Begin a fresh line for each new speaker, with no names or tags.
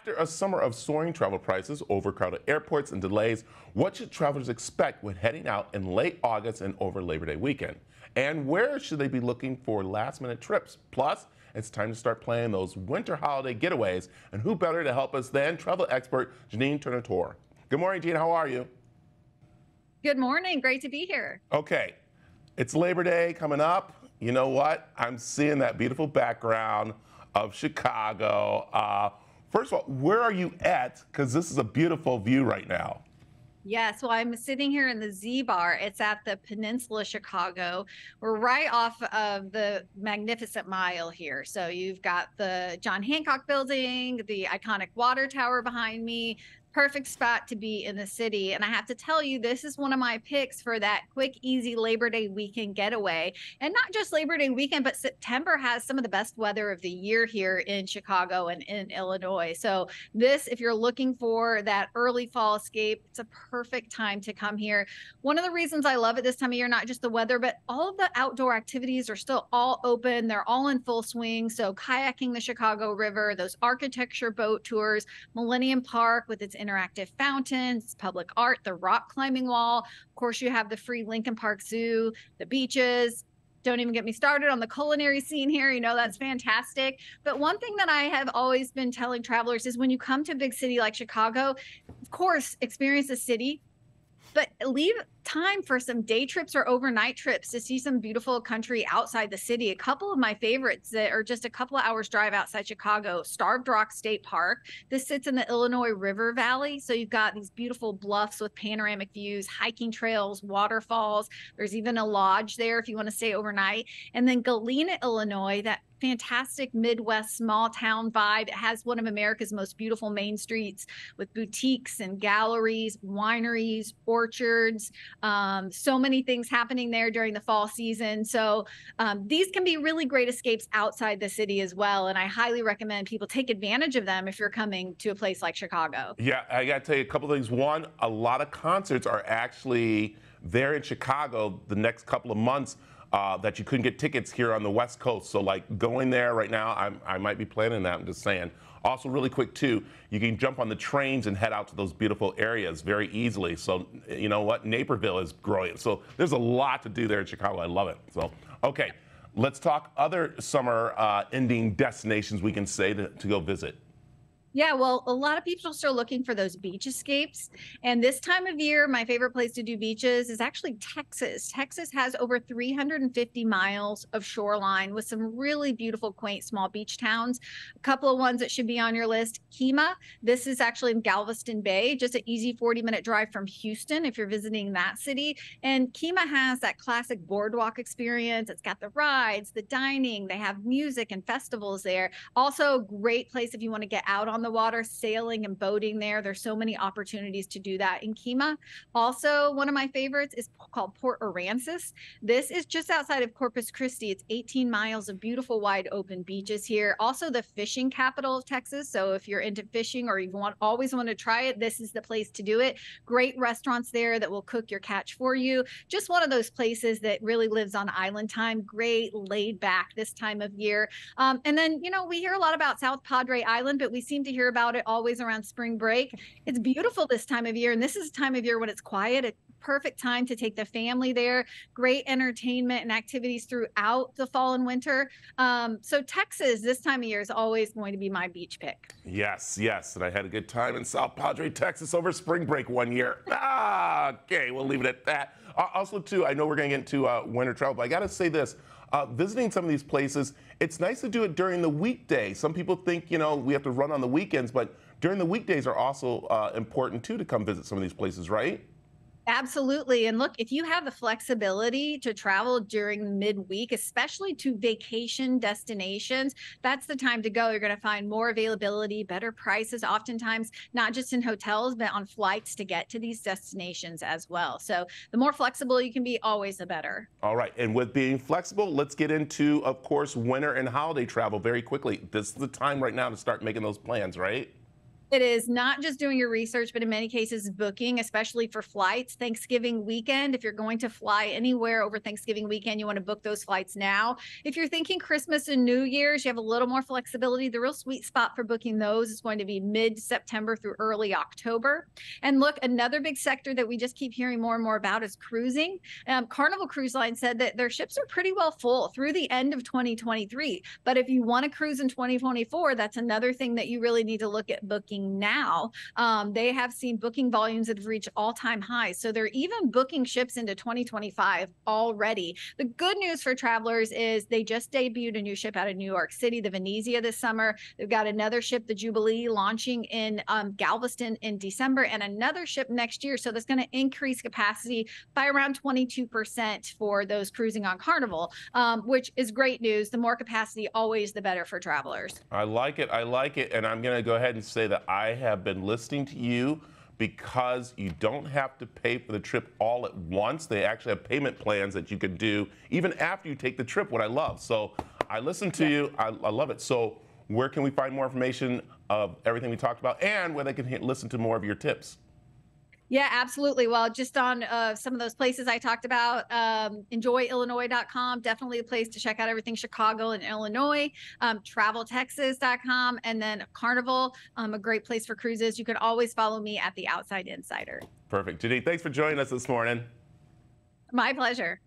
After a summer of soaring travel prices, overcrowded airports, and delays, what should travelers expect when heading out in late August and over Labor Day weekend? And where should they be looking for last-minute trips? Plus, it's time to start planning those winter holiday getaways, and who better to help us than travel expert Jeanenne Tornatore. Good morning, Jean. How are you?
Good morning. Great to be here.
Okay, it's Labor Day coming up. You know what? I'm seeing that beautiful background of Chicago. First of all, where are you at? Because this is a beautiful view right now.
Yes, well, I'm sitting here in the Z Bar. It's at the Peninsula Chicago. We're right off of the Magnificent Mile here. So you've got the John Hancock Building, the iconic water tower behind me. Perfect spot to be in the city. And I have to tell you, this is one of my picks for that quick, easy Labor Day weekend getaway. And not just Labor Day weekend, but September has some of the best weather of the year here in Chicago and in Illinois. So this, if you're looking for that early fall escape, it's a perfect time to come here. One of the reasons I love it this time of year, not just the weather, but all of the outdoor activities are still all open. They're all in full swing. So kayaking the Chicago River, those architecture boat tours, Millennium Park with its interactive fountains, public art, the rock climbing wall. Of course, you have the free Lincoln Park Zoo, the beaches. Don't even get me started on the culinary scene here. You know, that's fantastic. But one thing that I have always been telling travelers is when you come to a big city like Chicago, of course, experience the city, but leave time for some day trips or overnight trips to see some beautiful country outside the city. A couple of my favorites that are just a couple of hours drive outside Chicago, Starved Rock State Park. This sits in the Illinois River Valley. So you've got these beautiful bluffs with panoramic views, hiking trails, waterfalls. There's even a lodge there if you want to stay overnight. And then Galena, Illinois, that fantastic Midwest small town vibe. It has one of America's most beautiful main streets with boutiques and galleries, wineries, orchards, so many things happening there during the fall season. So these can be really great escapes outside the city as well. And I highly recommend people take advantage of them if you're coming to a place like Chicago.
Yeah, I got to tell you a couple of things. One, a lot of concerts are actually there in Chicago the next couple of months. That you couldn't get tickets here on the West Coast. So like going there right now, I might be planning that, I'm just saying. Also really quick too, you can jump on the trains and head out to those beautiful areas very easily. So you know what, Naperville is growing. So there's a lot to do there in Chicago, I love it. So, okay, let's talk other summer ending destinations we can say to go visit.
Yeah, well, a lot of people are still looking for those beach escapes. And this time of year, my favorite place to do beaches is actually Texas. Texas has over 350 miles of shoreline with some really beautiful, quaint, small beach towns. A couple of ones that should be on your list. Kemah. This is actually in Galveston Bay, just an easy 40-minute drive from Houston if you're visiting that city. And Kemah has that classic boardwalk experience. It's got the rides, the dining. They have music and festivals there. Also, a great place if you want to get out on the water, sailing and boating there. There's so many opportunities to do that in Kemah. Also, one of my favorites is called Port Aransas. This is just outside of Corpus Christi. It's 18 miles of beautiful, wide open beaches here. Also, the fishing capital of Texas. So if you're into fishing or you always want to try it, this is the place to do it. Great restaurants there that will cook your catch for you. Just one of those places that really lives on island time. Great, laid back this time of year. And then, you know, we hear a lot about South Padre Island, but we seem to hear about it always around spring break. It's beautiful this time of year, and this is a time of year when it's quiet. A perfect time to take the family there. Great entertainment and activities throughout the fall and winter. So Texas this time of year is always going to be my beach pick.
Yes, yes, and I had a good time in South Padre, Texas over spring break one year. Okay, we'll leave it at that. Also, too, I know we're going to get into winter travel, but I got to say this. Visiting some of these places, it's nice to do it during the weekday. Some people think, you know, we have to run on the weekends, but during the weekdays are also important, too, to come visit some of these places, right?
Absolutely. And look, if you have the flexibility to travel during midweek, especially to vacation destinations, that's the time to go. You're going to find more availability, better prices, oftentimes, not just in hotels, but on flights to get to these destinations as well. So the more flexible you can be, always the better.
All right. And with being flexible, let's get into, of course, winter and holiday travel very quickly. This is the time right now to start making those plans, right?
It is not just doing your research, but in many cases booking, especially for flights. Thanksgiving weekend, if you're going to fly anywhere over Thanksgiving weekend, you want to book those flights now. If you're thinking Christmas and New Year's, you have a little more flexibility. The real sweet spot for booking those is going to be mid-September through early October. And look, another big sector that we just keep hearing more and more about is cruising. Carnival Cruise Line said that their ships are pretty well full through the end of 2023. But if you want to cruise in 2024, that's another thing that you really need to look at booking now. They have seen booking volumes that have reached all-time highs. So they're even booking ships into 2025 already. The good news for travelers is they just debuted a new ship out of New York City, the Venezia, this summer. They've got another ship, the Jubilee, launching in Galveston in December, and another ship next year. So that's going to increase capacity by around 22% for those cruising on Carnival, which is great news. The more capacity, always the better for travelers.
I like it. I like it. And I'm going to go ahead and say that I have been listening to you because you don't have to pay for the trip all at once. They actually have payment plans that you can do even after you take the trip, what I love. So I listen to you. I love it. So where can we find more information of everything we talked about and where they can listen to more of your tips?
Yeah, absolutely. Well, just on some of those places I talked about, enjoyillinois.com, definitely a place to check out everything Chicago and Illinois, traveltexas.com, and then Carnival, a great place for cruises. You can always follow me at The Outside Insider.
Perfect. Jeanette, thanks for joining us this morning.
My pleasure.